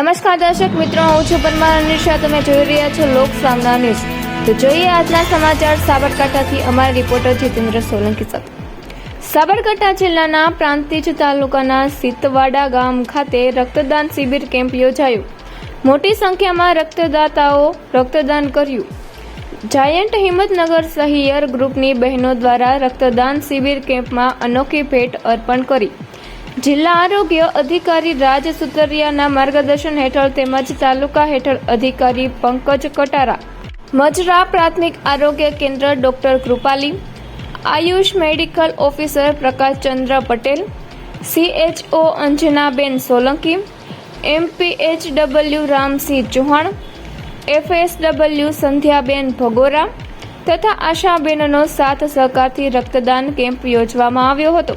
નમસ્કાર દર્શક મિત્રો, હું છું પરમાર અનિશા. તમે જોઈ રહ્યા છો લોક સામના ન્યૂઝ. તો જોઈએ આજના સમાચાર સાબરકાંઠાથી અમારા રિપોર્ટર જીતેન્દ્ર સોલંકી સાથે. સાબરકાંઠા જિલ્લાના પ્રાંતિજ તાલુકાના સીતવાડા ગામ ખાતે રક્તદાન શિબિર કેમ્પ યોજાયો. મોટી સંખ્યામાં રક્તદાતાઓ રક્તદાન કર્યું. જાયન્ટ હિંમતનગર સહિયર ગ્રુપની બહેનો દ્વારા રક્તદાન શિબિર કેમ્પમાં અનોખી ભેટ અર્પણ કરી. જિલ્લા આરોગ્ય અધિકારી રાજ સુતરિયાના માર્ગદર્શન હેઠળ તેમજ તાલુકા હેઠળ અધિકારી પંકજ કટારા, મજરા પ્રાથમિક આરોગ્ય કેન્દ્ર doctor Kripali, Ayush medical officer Prakashchandra Patel, CHO Anjanaben Solanki, MPHW Ramsinh Chauhan, FSW Sandhyaben Bhagora તથા આશાબેનનો સાથ સહકારથી રક્તદાન કેમ્પ યોજવામાં આવ્યો હતો,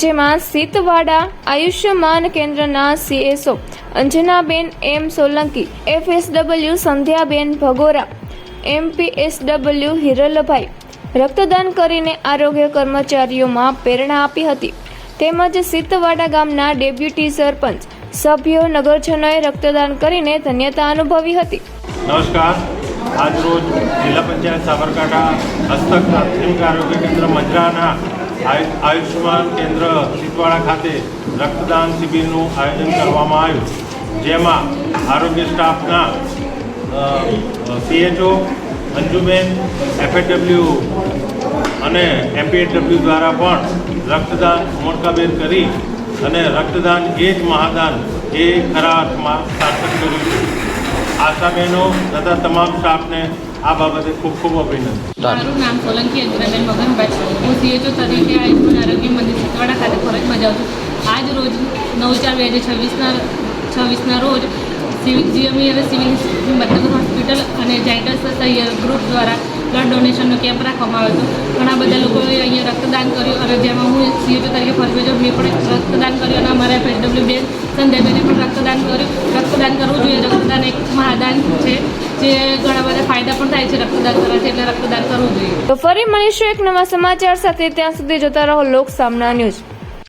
જેમાં સીતવાડા આયુષ્યમાન કેન્દ્રના CSO અંજનાબેન M Solanki, FSW Sandhyaben Bhagora, MPSW Hiralbhai રક્તદાન કરીને આરોગ્ય કર્મચારીઓમાં પ્રેરણા આપી હતી. તેમજ સીતવાડા ગામના ડેપ્યુટી સરપંચ સભ્યો નગરજનોએ રક્તદાન કરીને ધન્યતા અનુભવી હતી. નમસ્કાર. આજરોજ જિલ્લા પંચાયત સાબરકાંઠા હસ્તક પ્રાથમિક આરોગ્ય કેન્દ્ર મજરાના આયુષ્યમાન કેન્દ્ર સીતવાડા ખાતે રક્તદાન શિબિરનું આયોજન કરવામાં આવ્યું, જેમાં આરોગ્ય સ્ટાફના CHO અંજુબેન, FSW અને MPHW દ્વારા પણ રક્તદાન મોટકાબેર કરી અને રક્તદાન એ જ મહાદાન એ ખરા અર્થમાં સાર્થક કર્યું છે. આશાબહેનો તથા તમામ સ્ટાફને આ બાબતે ખૂબ ખૂબ અભિનંદન. મારું નામ સોલંકી અંજનાબેન મગનભાઈ. હું CHO તરીકે આયુષ્માન આરોગ્ય મંદિર સીતવાડા ખાતે ફરજ બજાવું છું. આજ રોજ 9/4/2026ના રોજ GME અને સિવિલ હિંમતનગર હોસ્પિટલ અને જાયન્ટ્સ સહિયર ગ્રુપ દ્વારા બ્લડ ડોનેશનનો કેમ્પ રાખવામાં આવ્યો હતો. ઘણા બધા લોકોએ અહીંયા રક્તદાન કર્યું અને જેમાં હું CHO તરીકે ફરજ બજાવું, મેં પણ રક્તદાન કર્યું અને અમારા FSW બેન સંધ્યાબેને પણ રક્તદાન કર્યું. રક્તદાન કરવું જોઈએ. રક્તદાન એક મહાદાન છે, જે ઘણા બધા ફાયદા પણ થાય છે રક્તદાન કરવાથી, એટલે રક્તદાન કરવું જોઈએ. તો ફરી મળીશું એક નવા સમાચાર સાથે. ત્યાં સુધી જોતા રહો લોક સામના ન્યૂઝ.